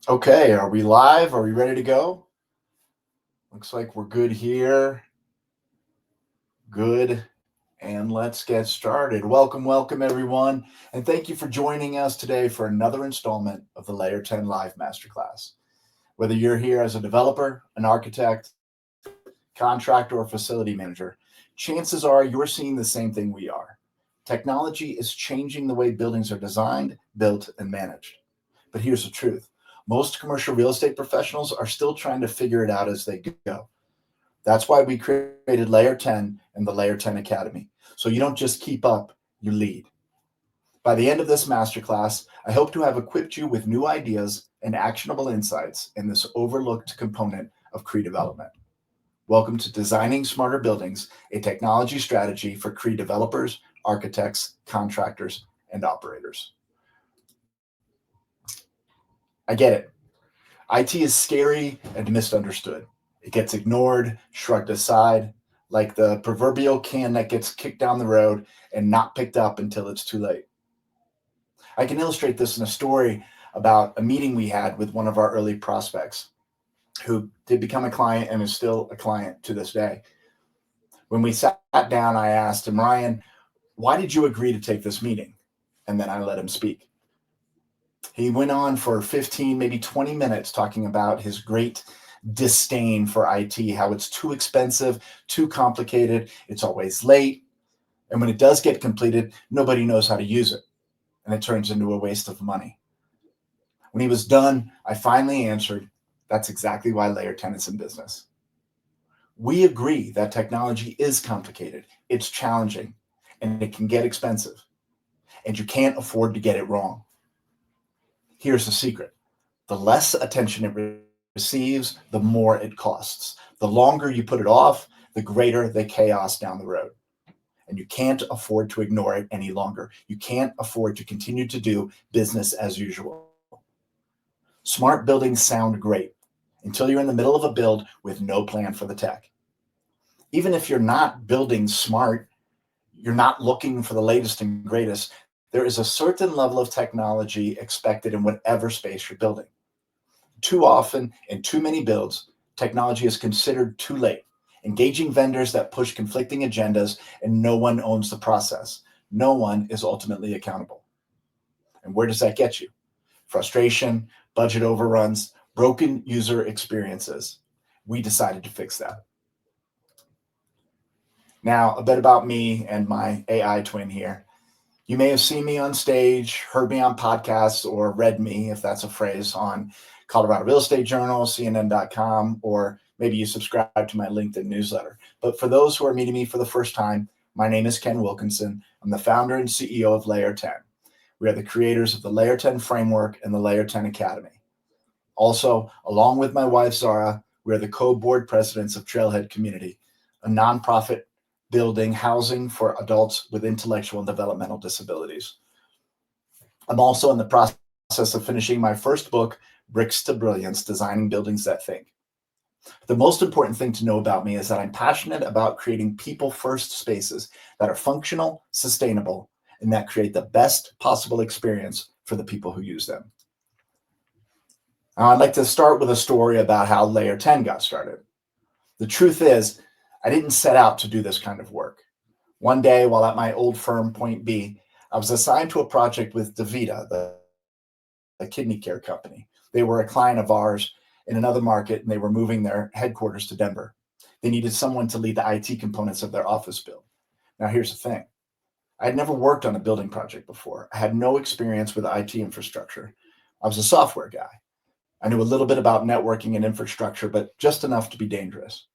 Okay, are we live? Are we ready to go? Looks like we're good here. Good. And let's get started. Welcome, everyone. And thank you for joining us today for another installment of the Layer 10 Live Masterclass. Whether you're here as a developer, an architect, contractor, or facility manager, chances are you're seeing the same thing we are. Technology is changing the way buildings are designed, built, and managed. But here's the truth. Most commercial real estate professionals are still trying to figure it out as they go. That's why we created Layer 10 and the Layer 10 Academy. So you don't just keep up, you lead. By the end of this masterclass, I hope to have equipped you with new ideas and actionable insights in this overlooked component of CRE development. Welcome to Designing Smarter Buildings, a technology strategy for CRE developers, architects, contractors, and operators. I get it. IT is scary and misunderstood. It gets ignored, shrugged aside, like the proverbial can that gets kicked down the road and not picked up until it's too late. I can illustrate this in a story about a meeting we had with one of our early prospects who did become a client and is still a client to this day. When we sat down, I asked him, Ryan, why did you agree to take this meeting? And then I let him speak. He went on for 15, maybe 20 minutes talking about his great disdain for IT, how it's too expensive, too complicated, it's always late. And when it does get completed, nobody knows how to use it. And it turns into a waste of money. When he was done, I finally answered, that's exactly why Layer 10 is in business. We agree that technology is complicated, it's challenging, and it can get expensive. And you can't afford to get it wrong. Here's the secret. The less attention it receives, the more it costs. The longer you put it off, the greater the chaos down the road. And you can't afford to ignore it any longer. You can't afford to continue to do business as usual. Smart buildings sound great until you're in the middle of a build with no plan for the tech. Even if you're not building smart, you're not looking for the latest and greatest, there is a certain level of technology expected in whatever space you're building. Too often, in too many builds, technology is considered too late, engaging vendors that push conflicting agendas, and no one owns the process. No one is ultimately accountable. And where does that get you? Frustration, budget overruns, broken user experiences. We decided to fix that. Now, a bit about me and my AI twin here. You may have seen me on stage, heard me on podcasts, or read me, if that's a phrase, on Colorado Real Estate Journal, CNN.com, or maybe you subscribe to my LinkedIn newsletter. But for those who are meeting me for the first time, my name is Ken Wilkinson. I'm the founder and CEO of Layer 10. We are the creators of the Layer 10 framework and the Layer 10 Academy. Also, along with my wife, Zara, we are the co-board presidents of Trailhead Community, a nonprofit building housing for adults with intellectual and developmental disabilities. I'm also in the process of finishing my first book, Bricks to Brilliance, Designing Buildings That Think. The most important thing to know about me is that I'm passionate about creating people-first spaces that are functional, sustainable, and that create the best possible experience for the people who use them. Now, I'd like to start with a story about how Layer 10 got started. The truth is, I didn't set out to do this kind of work. One day, while at my old firm, Point B, I was assigned to a project with DaVita, the kidney care company. They were a client of ours in another market, and they were moving their headquarters to Denver. They needed someone to lead the IT components of their office build. Now, here's the thing. I had never worked on a building project before. I had no experience with IT infrastructure. I was a software guy. I knew a little bit about networking and infrastructure, but just enough to be dangerous.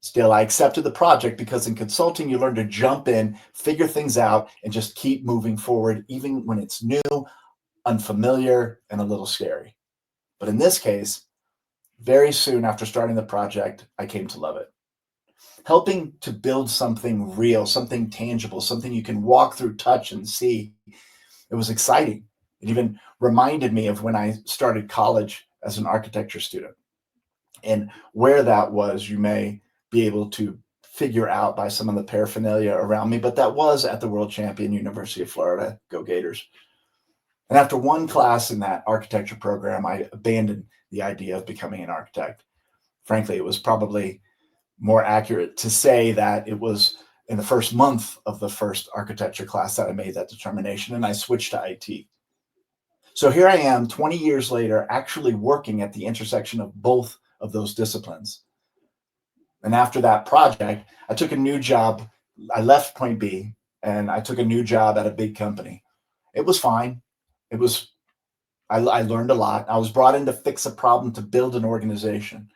Still, I accepted the project because in consulting, you learn to jump in, figure things out, and just keep moving forward, even when it's new, unfamiliar, and a little scary. But in this case, very soon after starting the project, I came to love it. Helping to build something real, something tangible, something you can walk through, touch, and see, it was exciting. It even reminded me of when I started college as an architecture student. And where that was, you may be able to figure out by some of the paraphernalia around me, but that was at the world champion University of Florida. Go Gators. And after one class in that architecture program, I abandoned the idea of becoming an architect. Frankly, it was probably more accurate to say that it was in the first month of the first architecture class that I made that determination, and I switched to IT. So here I am 20 years later, actually working at the intersection of both of those disciplines. And after that project, I took a new job. I left Point B and I took a new job at a big company. It was fine. It was, I learned a lot. I was brought in to fix a problem, to build an organization.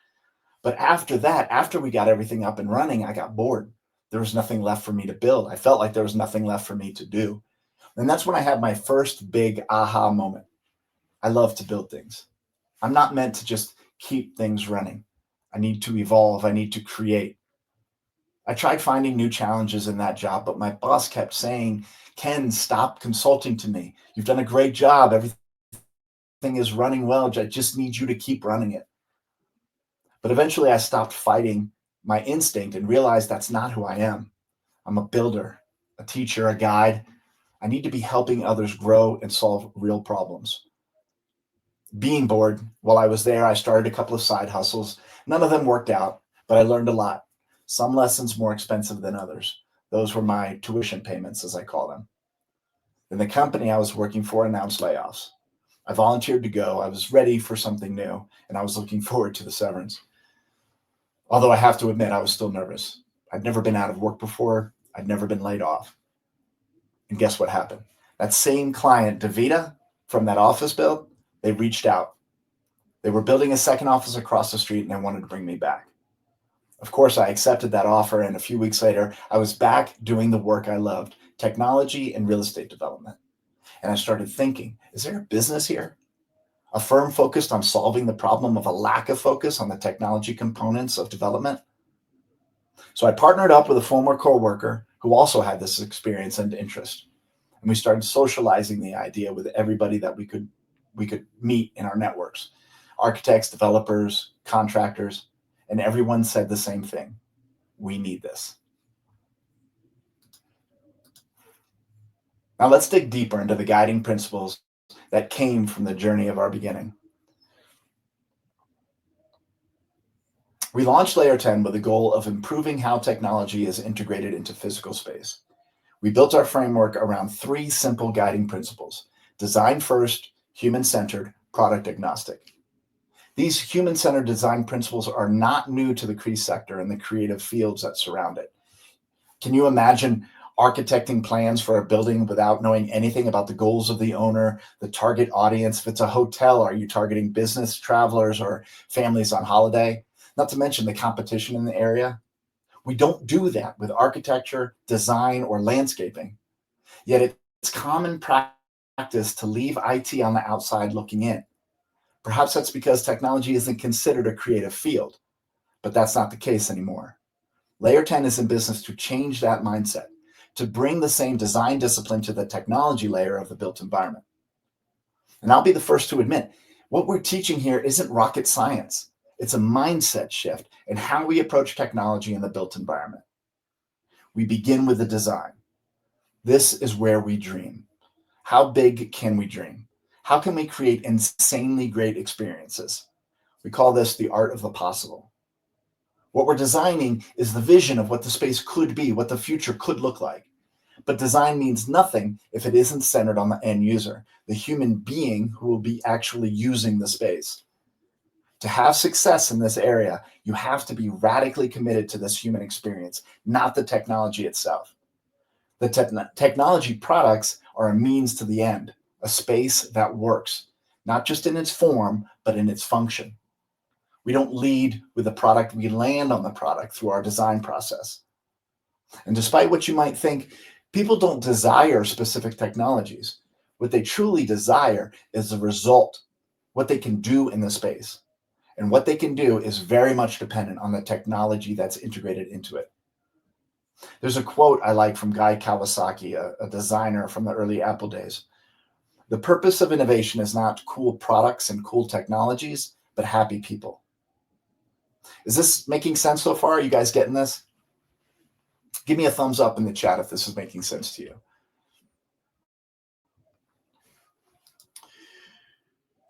But after that, after we got everything up and running, I got bored. There was nothing left for me to build. I felt like there was nothing left for me to do. And that's when I had my first big aha moment. I love to build things. I'm not meant to just keep things running. I need to evolve. I need to create. I tried finding new challenges in that job, but my boss kept saying, Ken, stop consulting to me. You've done a great job. Everything is running well. I just need you to keep running it. But eventually I stopped fighting my instinct and realized that's not who I am. I'm a builder, a teacher, a guide. I need to be helping others grow and solve real problems. Being bored, while I was there, I started a couple of side hustles. None of them worked out, but I learned a lot. Some lessons more expensive than others. Those were my tuition payments, as I call them. Then the company I was working for announced layoffs. I volunteered to go. I was ready for something new, and I was looking forward to the severance. Although I have to admit, I was still nervous. I'd never been out of work before. I'd never been laid off. And guess what happened? That same client, DaVita, from that office build, they reached out. They were building a second office across the street and they wanted to bring me back. Of course, I accepted that offer, and a few weeks later, I was back doing the work I loved, technology and real estate development. And I started thinking, is there a business here? A firm focused on solving the problem of a lack of focus on the technology components of development? So I partnered up with a former coworker who also had this experience and interest. And we started socializing the idea with everybody that we could meet in our networks. Architects, developers, contractors, and everyone said the same thing. We need this. Now let's dig deeper into the guiding principles that came from the journey of our beginning. We launched Layer 10 with the goal of improving how technology is integrated into physical space. We built our framework around three simple guiding principles: design first, human-centered, product agnostic. These human-centered design principles are not new to the CRE sector and the creative fields that surround it. Can you imagine architecting plans for a building without knowing anything about the goals of the owner, the target audience? If it's a hotel, are you targeting business travelers or families on holiday? Not to mention the competition in the area. We don't do that with architecture, design, or landscaping. Yet it's common practice to leave IT on the outside looking in. Perhaps that's because technology isn't considered a creative field, but that's not the case anymore. Layer 10 is in business to change that mindset, to bring the same design discipline to the technology layer of the built environment. And I'll be the first to admit, what we're teaching here isn't rocket science. It's a mindset shift in how we approach technology in the built environment. We begin with the design. This is where we dream. How big can we dream? How can we create insanely great experiences? We call this the art of the possible. What we're designing is the vision of what the space could be, what the future could look like. But design means nothing if it isn't centered on the end user, the human being who will be actually using the space. To have success in this area, you have to be radically committed to this human experience, not the technology itself. The technology products are a means to the end, a space that works, not just in its form, but in its function. We don't lead with the product, we land on the product through our design process. And despite what you might think, people don't desire specific technologies. What they truly desire is the result, what they can do in the space. And what they can do is very much dependent on the technology that's integrated into it. There's a quote I like from Guy Kawasaki, a designer from the early Apple days. The purpose of innovation is not cool products and cool technologies, but happy people. Is this making sense so far? Are you guys getting this? Give me a thumbs up in the chat if this is making sense to you.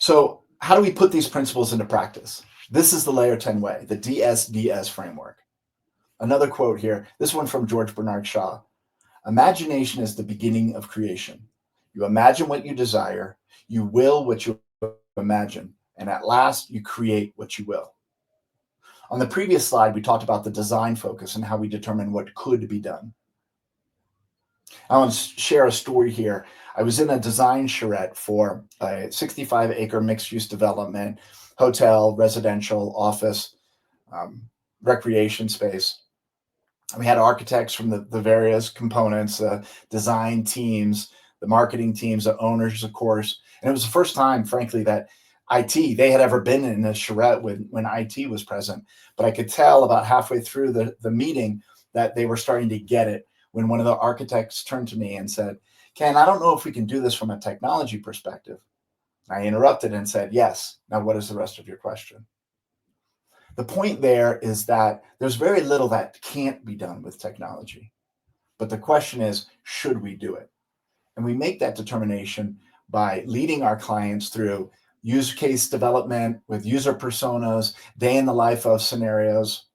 So how do we put these principles into practice? This is the layer 10 way, the DSDS framework. Another quote here, this one from George Bernard Shaw. Imagination is the beginning of creation. You imagine what you desire, you will what you imagine, and at last you create what you will. On the previous slide, we talked about the design focus and how we determine what could be done. I want to share a story here. I was in a design charrette for a 65-acre mixed-use development, hotel, residential, office, recreation space. We had architects from the various components, design teams, the marketing teams, the owners, of course. And it was the first time, frankly, that they had ever been in a charrette when IT was present. But I could tell about halfway through the meeting that they were starting to get it when one of the architects turned to me and said, Ken, I don't know if we can do this from a technology perspective. I interrupted and said, yes. Now, what is the rest of your question? The point there is that there's very little that can't be done with technology. But the question is, should we do it? And we make that determination by leading our clients through use case development with user personas, day in the life of scenarios.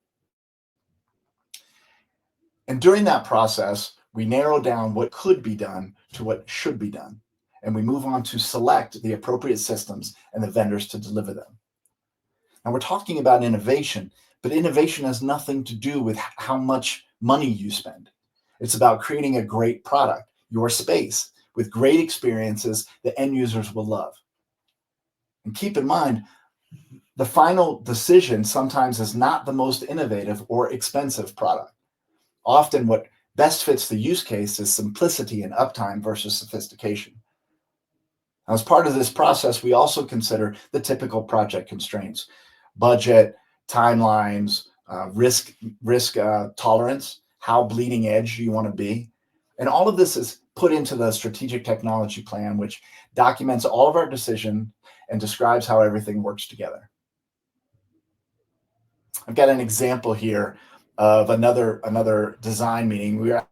And during that process, we narrow down what could be done to what should be done. And we move on to select the appropriate systems and the vendors to deliver them. Now we're talking about innovation, but innovation has nothing to do with how much money you spend. It's about creating a great product, your space, with great experiences that end users will love. And keep in mind, the final decision sometimes is not the most innovative or expensive product. Often what best fits the use case is simplicity and uptime versus sophistication. Now, as part of this process, we also consider the typical project constraints, budget, timelines, risk tolerance, how bleeding edge you want to be. And all of this is put into the strategic technology plan, which documents all of our decisions and describes how everything works together. I've got an example here of another design meeting. We were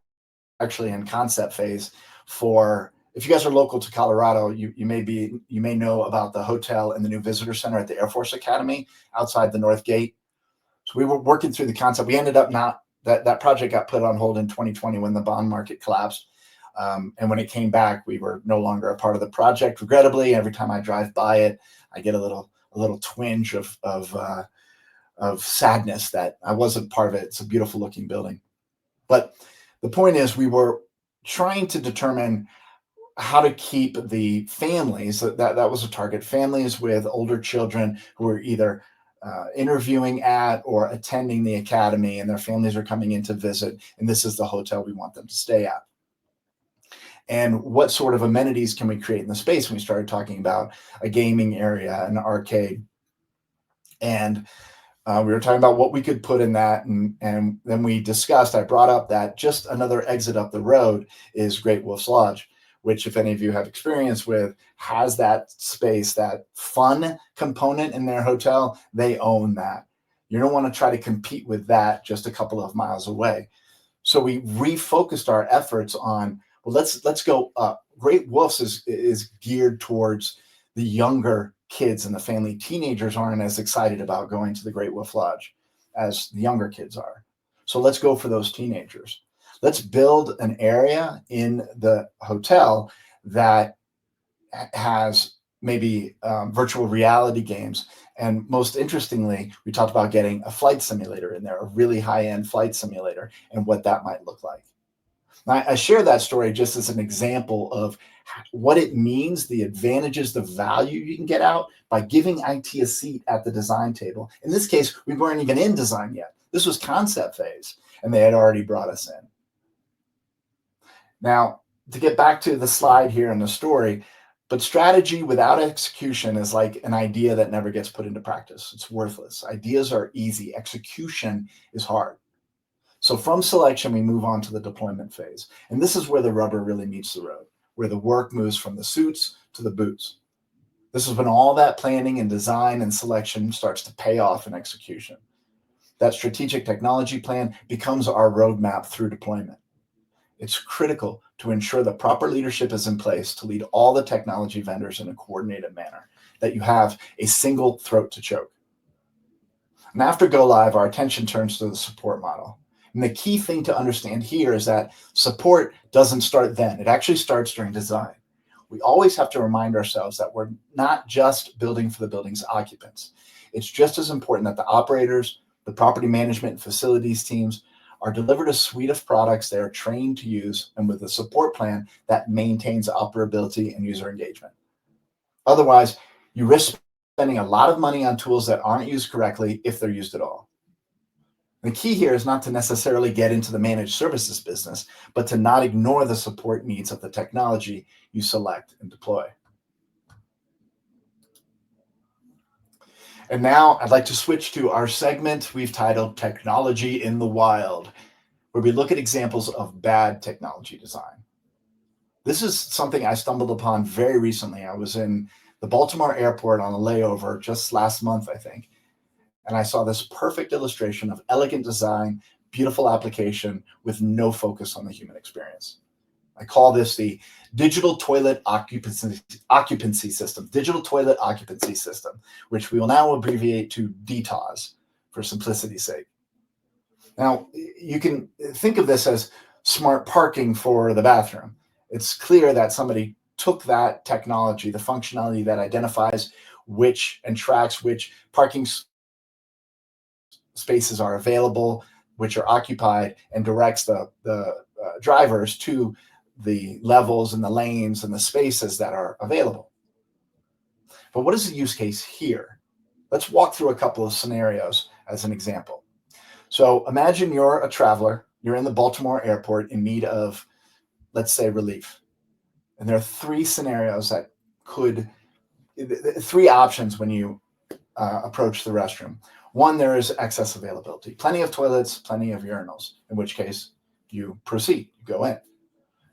actually in concept phase for, if you guys are local to Colorado, you may know about the hotel and the new visitor center at the Air Force Academy outside the North Gate. So we were working through the concept. We ended up that project got put on hold in 2020 when the bond market collapsed. And when it came back, we were no longer a part of the project. Regrettably, every time I drive by it, I get a little twinge of sadness that I wasn't part of it. It's a beautiful looking building. But the point is, we were trying to determine how to keep the families, that was a target, families with older children who are either interviewing at or attending the academy, and their families are coming in to visit, and this is the hotel we want them to stay at. And what sort of amenities can we create in the space? And we started talking about a gaming area, an arcade, and we were talking about what we could put in that, and then we discussed, I brought up that just another exit up the road is Great Wolf's Lodge, which, if any of you have experience with, has that space, that fun component in their hotel. They own that. You don't want to try to compete with that just a couple of miles away. So we refocused our efforts on, well, let's go up. Great Wolf's is geared towards the younger kids in the family. Teenagers aren't as excited about going to the Great Wolf Lodge as the younger kids are. So let's go for those teenagers. Let's build an area in the hotel that has maybe virtual reality games. And most interestingly, we talked about getting a flight simulator in there, a really high-end flight simulator, and what that might look like. Now, I share that story just as an example of what it means, the advantages, the value you can get out by giving IT a seat at the design table. In this case, we weren't even in design yet. This was concept phase, and they had already brought us in. Now, to get back to the slide here in the story, but strategy without execution is like an idea that never gets put into practice. It's worthless. Ideas are easy. Execution is hard. So from selection, we move on to the deployment phase. And this is where the rubber really meets the road, where the work moves from the suits to the boots. This is when all that planning and design and selection starts to pay off in execution. That strategic technology plan becomes our roadmap through deployment. It's critical to ensure the proper leadership is in place to lead all the technology vendors in a coordinated manner, that you have a single throat to choke. And after go live, our attention turns to the support model. And the key thing to understand here is that support doesn't start then. It actually starts during design. We always have to remind ourselves that we're not just building for the building's occupants. It's just as important that the operators, the property management and facilities teams are delivered a suite of products they are trained to use and with a support plan that maintains operability and user engagement. Otherwise, you risk spending a lot of money on tools that aren't used correctly if they're used at all. The key here is not to necessarily get into the managed services business, but to not ignore the support needs of the technology you select and deploy. And now I'd like to switch to our segment we've titled Technology in the Wild, where we look at examples of bad technology design. This is something I stumbled upon very recently. I was in the Baltimore airport on a layover just last month, I think, and I saw this perfect illustration of elegant design, beautiful application with no focus on the human experience. I call this the digital toilet occupancy system, which we will now abbreviate to DTOS for simplicity's sake. Now, you can think of this as smart parking for the bathroom. It's clear that somebody took that technology, the functionality that identifies which and tracks which parking spaces are available, which are occupied, and directs the drivers to the levels and the lanes and the spaces that are available. But what is the use case here? Let's walk through a couple of scenarios as an example. So imagine you're a traveler, you're in the Baltimore airport in need of, let's say, relief. And there are three scenarios that three options when you approach the restroom. One, there is excess availability, plenty of toilets, plenty of urinals, in which case you proceed, you go in.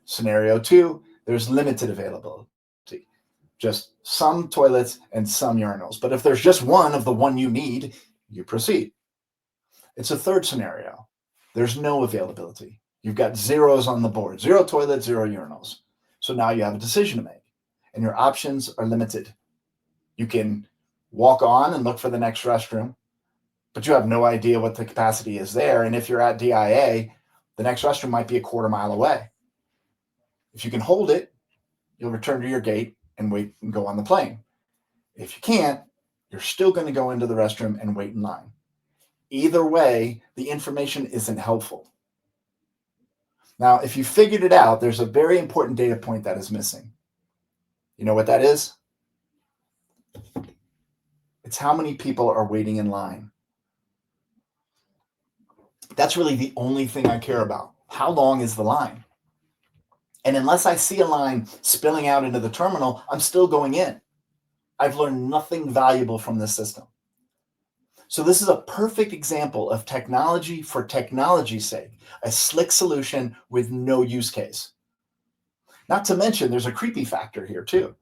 Scenario two, there's limited availability, just some toilets and some urinals. But if there's just one of the one you need, you proceed. It's a third scenario. There's no availability. You've got zeros on the board, 0 toilets, 0 urinals. So now you have a decision to make, and your options are limited. You can walk on and look for the next restroom, but you have no idea what the capacity is there. And if you're at DIA, the next restroom might be a quarter mile away. If you can hold it, you'll return to your gate and wait and go on the plane. If you can't, you're still going to go into the restroom and wait in line. Either way, the information isn't helpful. Now, if you figured it out, there's a very important data point that is missing. You know what that is? It's how many people are waiting in line. That's really the only thing I care about. How long is the line? And unless I see a line spilling out into the terminal, I'm still going in. I've learned nothing valuable from this system. So this is a perfect example of technology for technology's sake, a slick solution with no use case. Not to mention, there's a creepy factor here too.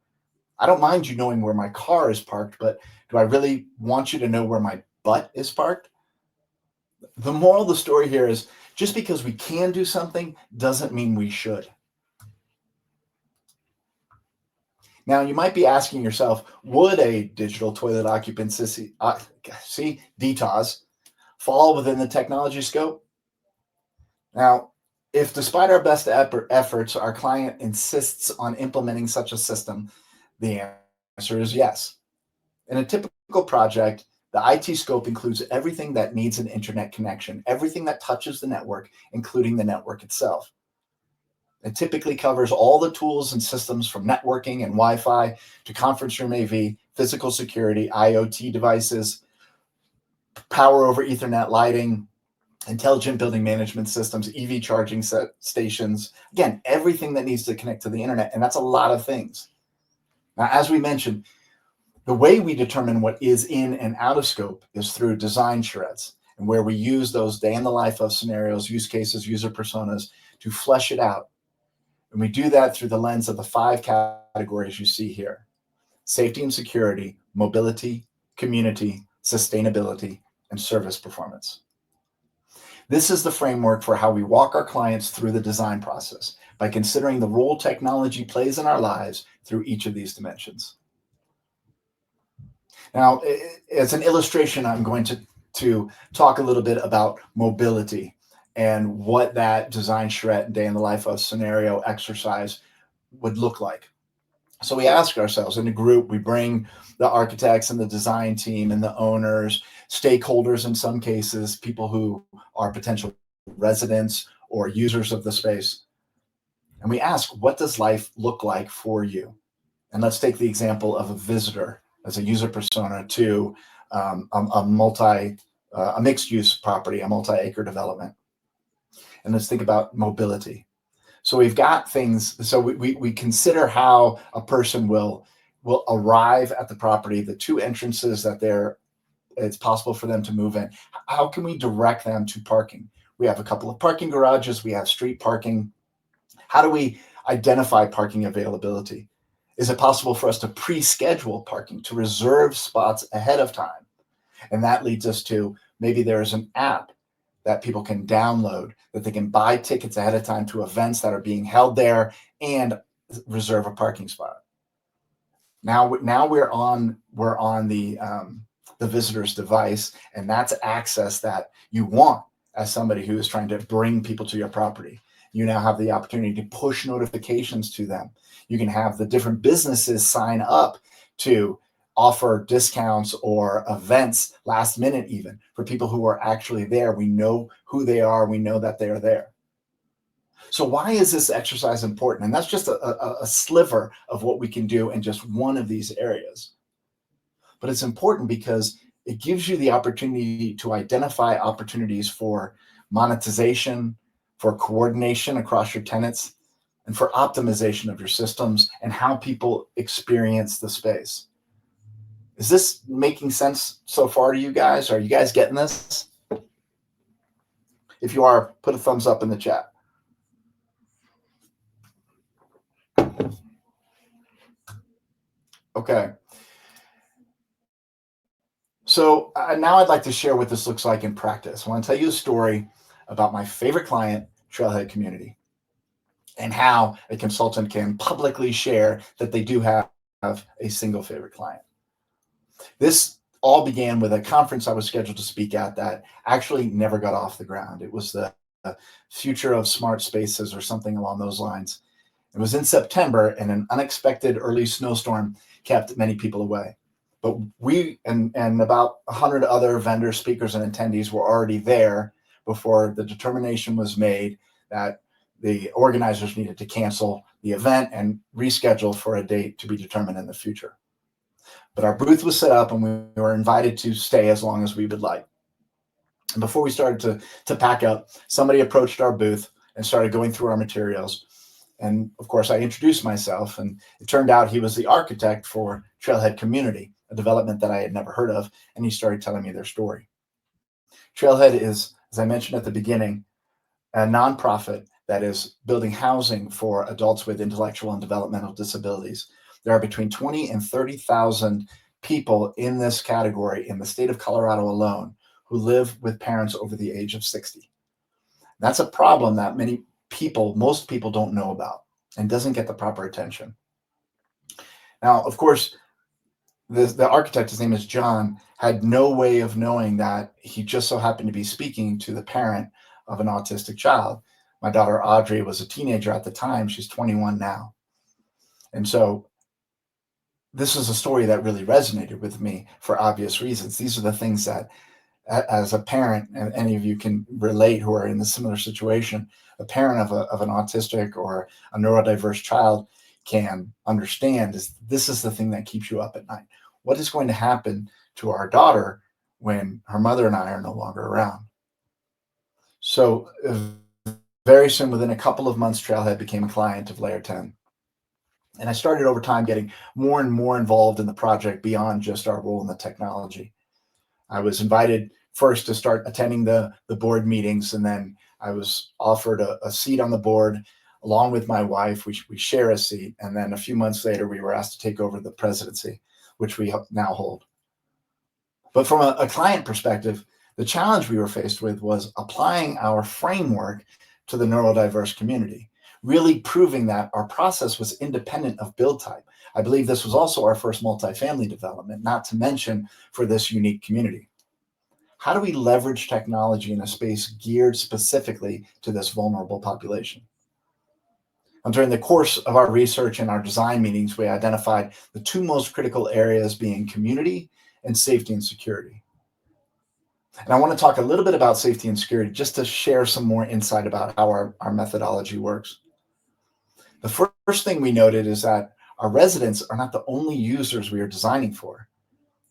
I don't mind you knowing where my car is parked, but do I really want you to know where my butt is parked? The moral of the story here is just because we can do something doesn't mean we should. Now, you might be asking yourself, would a digital toilet occupancy, DTOS, fall within the technology scope? Now, if despite our best efforts, our client insists on implementing such a system, the answer is yes. In a typical project, the IT scope includes everything that needs an internet connection, everything that touches the network, including the network itself. It typically covers all the tools and systems from networking and Wi-Fi to conference room AV, physical security, IoT devices, power over Ethernet lighting, intelligent building management systems, EV charging stations. Again, everything that needs to connect to the internet, and that's a lot of things. Now, as we mentioned, the way we determine what is in and out of scope is through design charrettes, and where we use those day in the life of scenarios, use cases, user personas to flesh it out. And we do that through the lens of the 5 categories you see here: safety and security, mobility, community, sustainability, and service performance. This is the framework for how we walk our clients through the design process by considering the role technology plays in our lives through each of these dimensions. Now, as an illustration, I'm going to talk a little bit about mobility and what that design charrette day in the life of scenario exercise would look like. So we ask ourselves in a group, we bring the architects and the design team and the owners, stakeholders in some cases, people who are potential residents or users of the space. And we ask, what does life look like for you? And let's take the example of a visitor as a user persona to a mixed use property, a multi-acre development. And let's think about mobility. So we've got things, so we consider how a person will arrive at the property, the two entrances that it's possible for them to move in. How can we direct them to parking? We have a couple of parking garages, we have street parking. How do we identify parking availability? Is it possible for us to pre-schedule parking, to reserve spots ahead of time? And that leads us to maybe there's an app that people can download, that they can buy tickets ahead of time to events that are being held there and reserve a parking spot. Now we're on the visitor's device, and that's access that you want as somebody who is trying to bring people to your property. You now have the opportunity to push notifications to them. You can have the different businesses sign up to offer discounts or events last minute, even for people who are actually there. We know who they are. We know that they're there. So why is this exercise important? And that's just a sliver of what we can do in just one of these areas. But it's important because it gives you the opportunity to identify opportunities for monetization, for coordination across your tenants, and for optimization of your systems and how people experience the space. Is this making sense so far to you guys? Are you guys getting this? If you are, put a thumbs up in the chat. Okay. So now I'd like to share what this looks like in practice. I want to tell you a story about my favorite client, Trailhead Community, and how a consultant can publicly share that they do have a single favorite client. This all began with a conference I was scheduled to speak at that actually never got off the ground. It was the future of smart spaces or something along those lines. It was in September, and an unexpected early snowstorm kept many people away. But we and about 100 other vendors, speakers, and attendees were already there before the determination was made that the organizers needed to cancel the event and reschedule for a date to be determined in the future. But our booth was set up and we were invited to stay as long as we would like. And before we started to pack up, somebody approached our booth and started going through our materials. And of course, I introduced myself, and it turned out he was the architect for Trailhead Community, a development that I had never heard of, and he started telling me their story. Trailhead is, as I mentioned at the beginning, a nonprofit that is building housing for adults with intellectual and developmental disabilities. There are between 20 and 30,000 people in this category in the state of Colorado alone who live with parents over the age of 60. That's a problem that most people don't know about and doesn't get the proper attention. Now, of course, the architect, his name is John, had no way of knowing that he just so happened to be speaking to the parent of an autistic child. My daughter Audrey was a teenager at the time. She's 21 now. And so this is a story that really resonated with me for obvious reasons. These are the things that, as a parent, and any of you can relate who are in a similar situation, a parent of an autistic or a neurodiverse child can understand is this is the thing that keeps you up at night. What is going to happen to our daughter when her mother and I are no longer around? So very soon, within a couple of months, Trailhead became a client of Layer 10. And I started over time getting more and more involved in the project beyond just our role in the technology. I was invited first to start attending the board meetings, and then I was offered a seat on the board along with my wife. We share a seat, and then a few months later, we were asked to take over the presidency, which we now hold. But from a client perspective, The challenge we were faced with was applying our framework to the neurodiverse community, really proving that our process was independent of build type. I believe this was also our first multifamily development, not to mention for this unique community. How do we leverage technology in a space geared specifically to this vulnerable population? And during the course of our research and our design meetings, we identified the two most critical areas being community and safety and security. And I want to talk a little bit about safety and security just to share some more insight about how our methodology works. The first thing we noted is that our residents are not the only users we are designing for.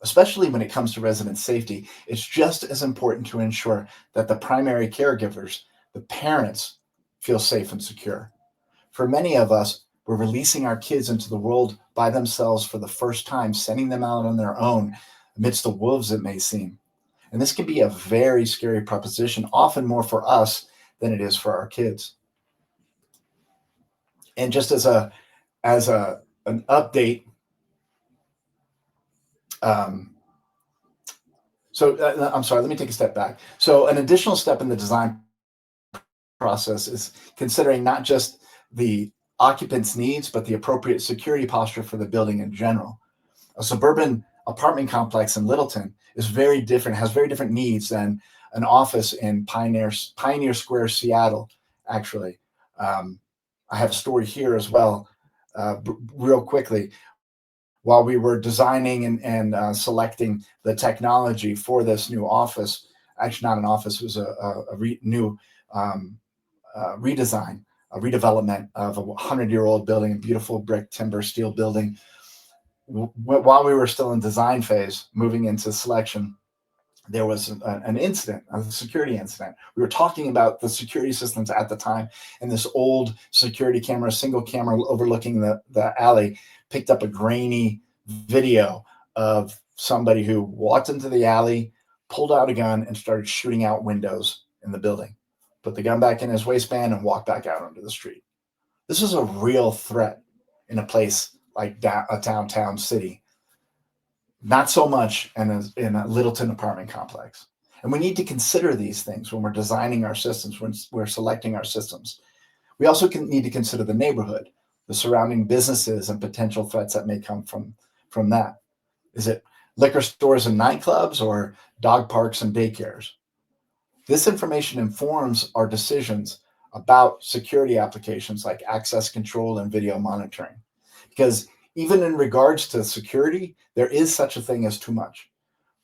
Especially when it comes to resident safety, it's just as important to ensure that the primary caregivers, the parents, feel safe and secure. For many of us, we're releasing our kids into the world by themselves for the first time, sending them out on their own amidst the wolves, it may seem. And this can be a very scary proposition, often more for us than it is for our kids. And just as an update, I'm sorry, let me take a step back. So an additional step in the design process is considering not just the occupant's needs, but the appropriate security posture for the building in general. A suburban apartment complex in Littleton is very different, has very different needs than an office in Pioneer Square, Seattle, actually. I have a story here as well, real quickly. While we were designing and selecting the technology for this new office, actually not an office, it was a new redesign, a redevelopment of a 100-year-old building, a beautiful brick, timber, steel building. While we were still in design phase, moving into selection, there was an incident, a security incident. We were talking about the security systems at the time, and this old security camera, single camera overlooking the alley, picked up a grainy video of somebody who walked into the alley, pulled out a gun, and started shooting out windows in the building, put the gun back in his waistband, and walked back out onto the street. This is a real threat in a place like a downtown city. Not so much in a Littleton apartment complex. And we need to consider these things when we're designing our systems, when we're selecting our systems. We also need to consider the neighborhood, the surrounding businesses, and potential threats that may come from that. Is it liquor stores and nightclubs or dog parks and daycares? This information informs our decisions about security applications like access control and video monitoring. Because even in regards to security, there is such a thing as too much.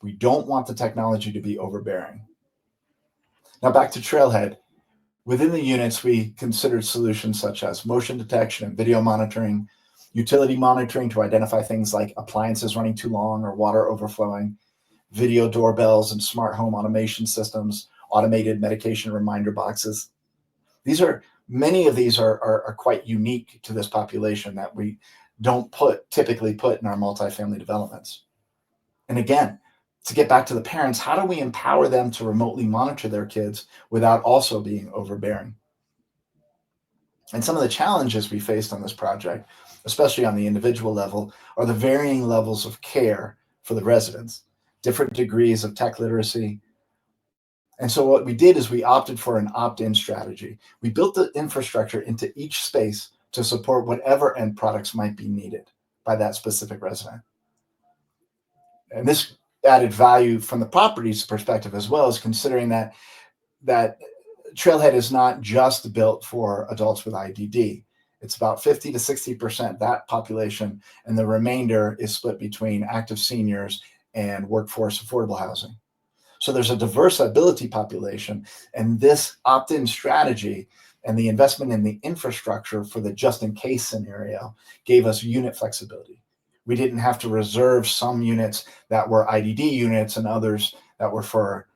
We don't want the technology to be overbearing. Now back to Trailhead. Within the units, we considered solutions such as motion detection and video monitoring, utility monitoring to identify things like appliances running too long or water overflowing, video doorbells and smart home automation systems, automated medication reminder boxes. Many of these are quite unique to this population that we don't typically put in our multifamily developments. And again, to get back to the parents, how do we empower them to remotely monitor their kids without also being overbearing? And some of the challenges we faced on this project, especially on the individual level, are the varying levels of care for the residents, different degrees of tech literacy. And so what we did is we opted for an opt-in strategy. We built the infrastructure into each space to support whatever end products might be needed by that specific resident. And this added value from the property's perspective as well, as considering that Trailhead is not just built for adults with IDD. It's about 50 to 60% that population, and the remainder is split between active seniors and workforce affordable housing. So there's a diverse ability population, and this opt-in strategy and the investment in the infrastructure for the just-in-case scenario gave us unit flexibility. We didn't have to reserve some units that were IDD units and others that were for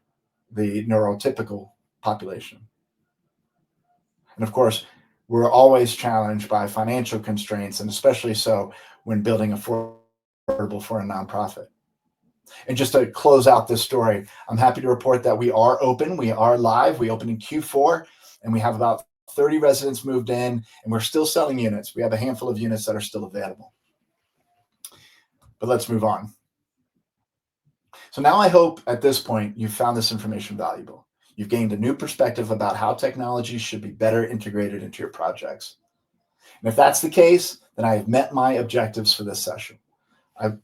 the neurotypical population. And of course, we're always challenged by financial constraints, and especially so when building affordable for a nonprofit. And just to close out this story, I'm happy to report that we are open. We are live. We opened in Q4, and we have about 30 residents moved in, and we're still selling units. We have a handful of units that are still available. But let's move on. So now I hope at this point you've found this information valuable. You've gained a new perspective about how technology should be better integrated into your projects. And if that's the case, then I have met my objectives for this session.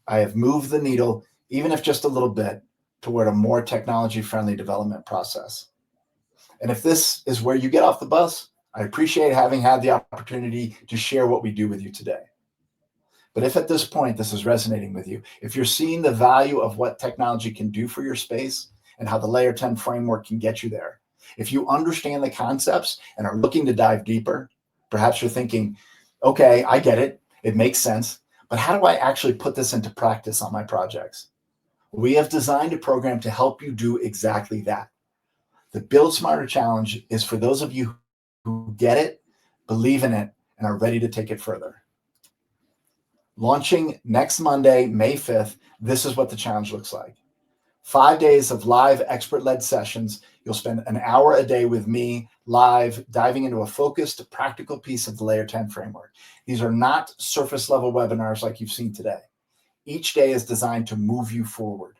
I have moved the needle, even if just a little bit, toward a more technology-friendly development process. And if this is where you get off the bus, I appreciate having had the opportunity to share what we do with you today. But if at this point this is resonating with you, if you're seeing the value of what technology can do for your space and how the Layer 10 framework can get you there, if you understand the concepts and are looking to dive deeper, perhaps you're thinking, okay, I get it. It makes sense. But how do I actually put this into practice on my projects? We have designed a program to help you do exactly that. The Build Smarter Challenge is for those of you who get it, believe in it, and are ready to take it further. Launching next Monday, May 5th, this is what the challenge looks like. 5 days of live expert-led sessions. You'll spend an hour a day with me live, diving into a focused, practical piece of the Layer 10 framework. These are not surface-level webinars like you've seen today. Each day is designed to move you forward.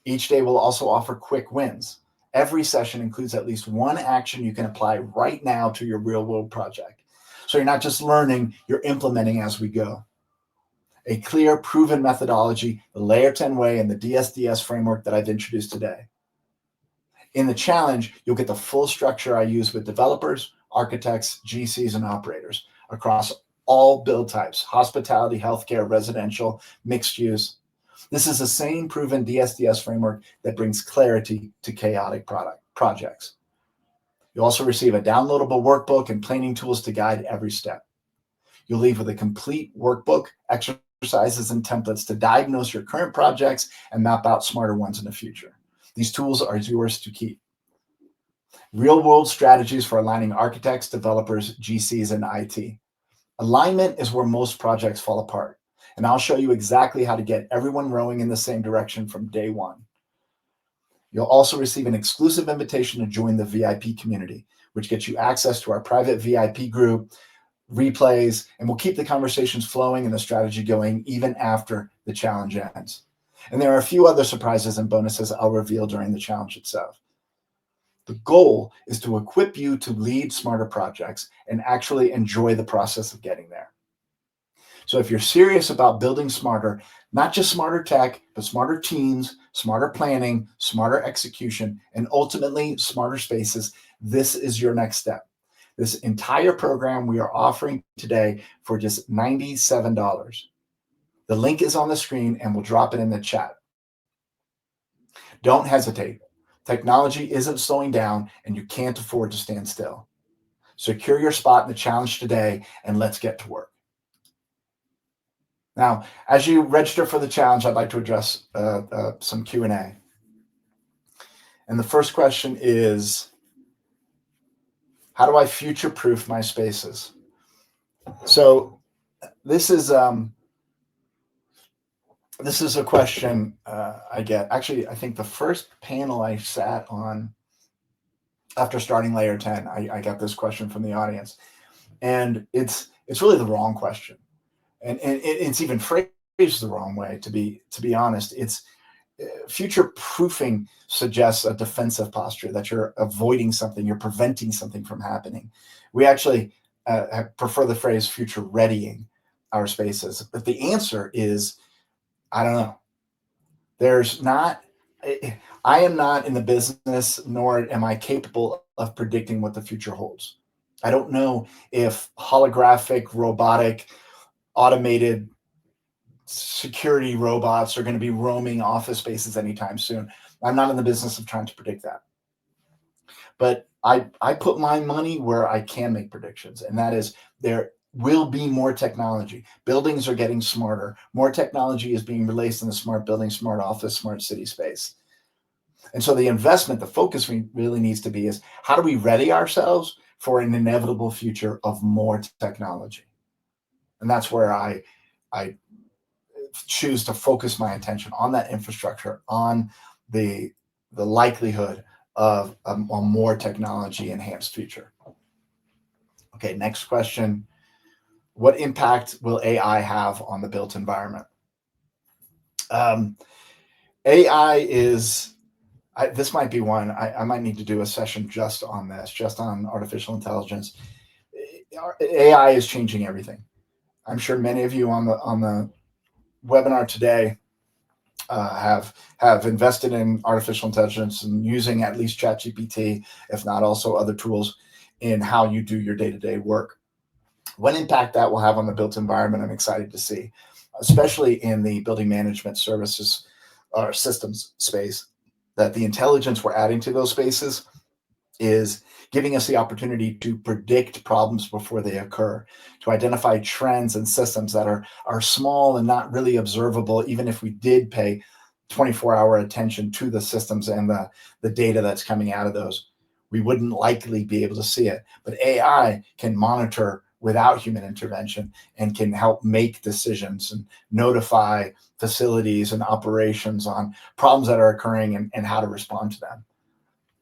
Each day will also offer quick wins. Every session includes at least one action you can apply right now to your real-world project. So you're not just learning, you're implementing as we go. A clear, proven methodology, the Layer 10 way, and the DSDS framework that I've introduced today. In the challenge, you'll get the full structure I use with developers, architects, GCs, and operators across all build types: hospitality, healthcare, residential, mixed use. This is the same proven DSDS framework that brings clarity to chaotic projects. You'll also receive a downloadable workbook and planning tools to guide every step. You'll leave with a complete workbook, exercises, and templates to diagnose your current projects and map out smarter ones in the future. These tools are yours to keep. Real-world strategies for aligning architects, developers, GCs, and IT. Alignment is where most projects fall apart, and I'll show you exactly how to get everyone rowing in the same direction from day one. You'll also receive an exclusive invitation to join the VIP community, which gets you access to our private VIP group, replays, and we'll keep the conversations flowing and the strategy going even after the challenge ends. And there are a few other surprises and bonuses I'll reveal during the challenge itself. The goal is to equip you to lead smarter projects and actually enjoy the process of getting there. So if you're serious about building smarter, not just smarter tech, but smarter teams, smarter planning, smarter execution, and ultimately smarter spaces, this is your next step. This entire program we are offering today for just $97. The link is on the screen and we'll drop it in the chat. Don't hesitate. Technology isn't slowing down and you can't afford to stand still. Secure your spot in the challenge today and let's get to work. Now, as you register for the challenge, I'd like to address some Q&A. And the first question is, how do I future-proof my spaces? So this is a question I get. Actually, I think the first panel I sat on after starting Layer 10, I got this question from the audience. And it's really the wrong question. And it's even phrased the wrong way, to be honest. It's future proofing suggests a defensive posture, that you're avoiding something, you're preventing something from happening. We actually prefer the phrase future readying our spaces. But the answer is, I don't know. I am not in the business, nor am I capable of predicting what the future holds. I don't know if holographic, robotic, automated security robots are going to be roaming office spaces anytime soon. I'm not in the business of trying to predict that. But I put my money where I can make predictions, and that is there will be more technology. Buildings are getting smarter. More technology is being released in the smart building, smart office, smart city space. And so the investment, the focus really needs to be is, how do we ready ourselves for an inevitable future of more technology? And that's where I choose to focus my attention on that infrastructure, on the likelihood of a more technology enhanced future. Okay, next question. What impact will AI have on the built environment? AI is, this might be one, I might need to do a session just on this, just on artificial intelligence. AI is changing everything. I'm sure many of you on the webinar today have invested in artificial intelligence and using at least ChatGPT, if not also other tools, in how you do your day-to-day work. What impact that will have on the built environment, I'm excited to see, especially in the building management services or systems space, that the intelligence we're adding to those spaces is giving us the opportunity to predict problems before they occur, to identify trends and systems that are small and not really observable, even if we did pay 24-hour attention to the systems and the data that's coming out of those. We wouldn't likely be able to see it. But AI can monitor without human intervention and can help make decisions and notify facilities and operations on problems that are occurring and how to respond to them.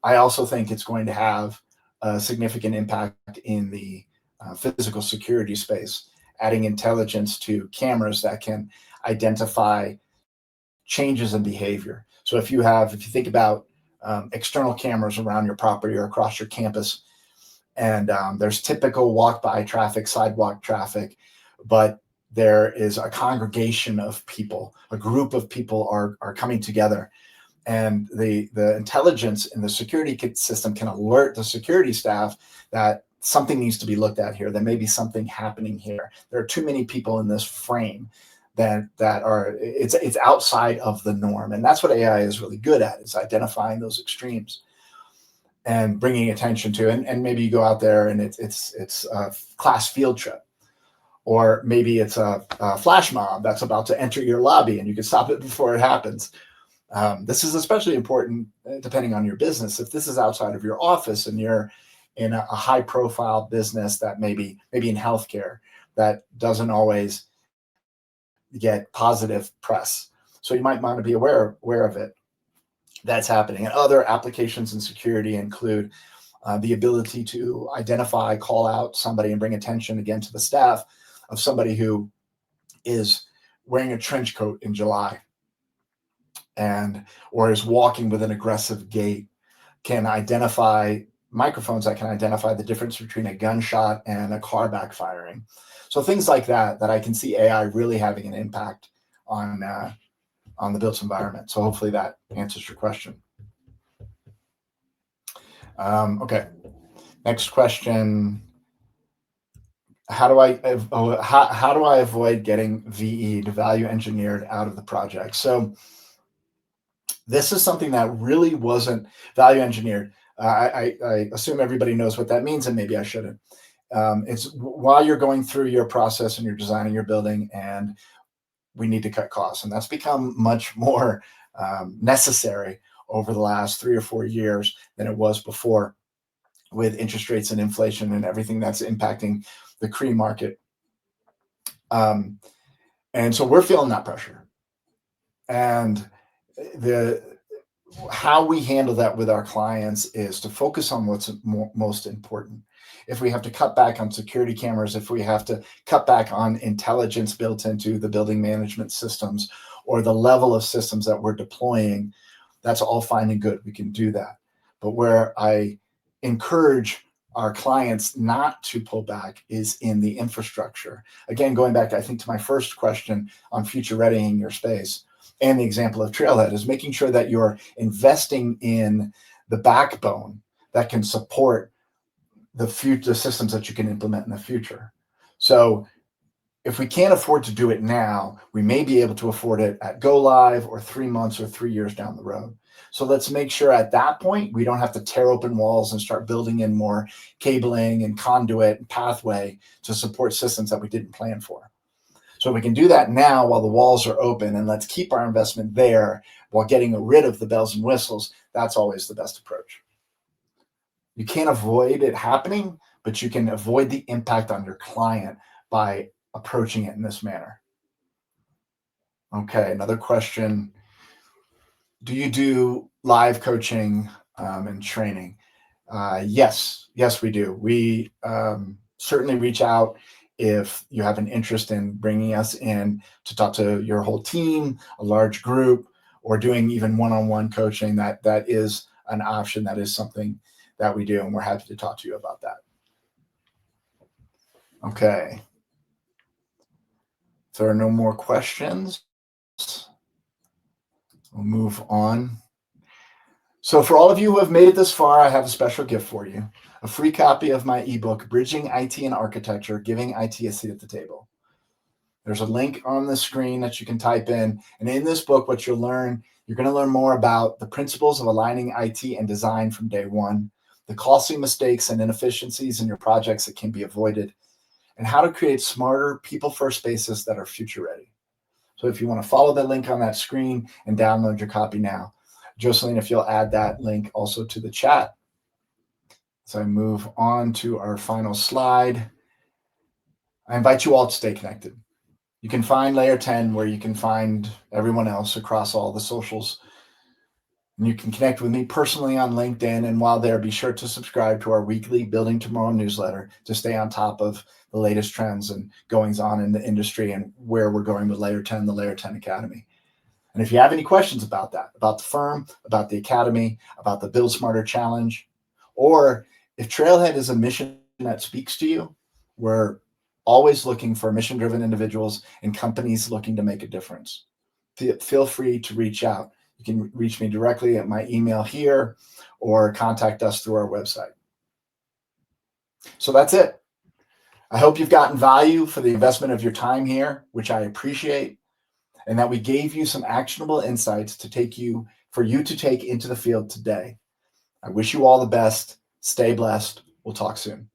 I also think it's going to have a significant impact in the physical security space, adding intelligence to cameras that can identify changes in behavior. So if you think about external cameras around your property or across your campus, and there's typical walk-by traffic, sidewalk traffic, but there is a congregation of people, a group of people are coming together, and the intelligence in the security system can alert the security staff that something needs to be looked at here. There may be something happening here. There are too many people in this frame that are, it's outside of the norm. And that's what AI is really good at, is identifying those extremes and bringing attention to. And maybe you go out there and it's a class field trip, or maybe it's a flash mob that's about to enter your lobby and you can stop it before it happens. This is especially important depending on your business. If this is outside of your office and you're in a high profile business that maybe in healthcare that doesn't always get positive press. So you might want to be aware of it. That's happening. And other applications in security include the ability to identify, call out somebody and bring attention again to the staff of somebody who is wearing a trench coat in July or is walking with an aggressive gait. Can identify microphones that can identify the difference between a gunshot and a car backfiring. So things like that I can see AI really having an impact on the built environment. So hopefully that answers your question. Okay, next question. How do I avoid getting VE'd, value engineered, out of the project? So this is something that really wasn't value engineered. I assume everybody knows what that means, and maybe I shouldn't. It's while you're going through your process and you're designing your building, and we need to cut costs. And that's become much more necessary over the last 3 or 4 years than it was before, with interest rates and inflation and everything that's impacting the CRE market. And so we're feeling that pressure. And how we handle that with our clients is to focus on what's most important. If we have to cut back on security cameras, if we have to cut back on intelligence built into the building management systems or the level of systems that we're deploying, that's all fine and good. We can do that. But where I encourage our clients not to pull back is in the infrastructure. Again, going back, I think, to my first question on future readying your space, and the example of Trailhead, is making sure that you're investing in the backbone that can support the future systems that you can implement in the future. So if we can't afford to do it now, we may be able to afford it at go live or 3 months or 3 years down the road. So let's make sure at that point we don't have to tear open walls and start building in more cabling and conduit and pathway to support systems that we didn't plan for. So we can do that now while the walls are open, and let's keep our investment there while getting rid of the bells and whistles. That's always the best approach. You can't avoid it happening, but you can avoid the impact on your client by approaching it in this manner. Okay, another question. Do you do live coaching and training? Yes, we do. We certainly reach out if you have an interest in bringing us in to talk to your whole team, a large group, or doing even one-on-one coaching, that is an option. That is something that we do, and we're happy to talk to you about that. Okay. If there are no more questions, we'll move on. So for all of you who have made it this far, I have a special gift for you, a free copy of my ebook, Bridging IT and Architecture, Giving IT a Seat at the Table. There's a link on the screen that you can type in. And in this book, what you'll learn, you're going to learn more about the principles of aligning IT and design from day one, the costly mistakes and inefficiencies in your projects that can be avoided, and how to create smarter people-first spaces that are future-ready. So if you want to follow the link on that screen and download your copy now. Jocelyn, if you'll add that link also to the chat. So I move on to our final slide. I invite you all to stay connected. You can find Layer 10 where you can find everyone else across all the socials. And you can connect with me personally on LinkedIn. And while there, be sure to subscribe to our weekly Building Tomorrow newsletter to stay on top of the latest trends and goings on in the industry and where we're going with Layer 10, the Layer 10 Academy. And if you have any questions about that, about the firm, about the academy, about the Build Smarter Challenge, or if Trailhead is a mission that speaks to you, we're always looking for mission-driven individuals and companies looking to make a difference. Feel free to reach out. You can reach me directly at my email here or contact us through our website. So that's it. I hope you've gotten value for the investment of your time here, which I appreciate, and that we gave you some actionable insights for you to take into the field today. I wish you all the best. Stay blessed. We'll talk soon.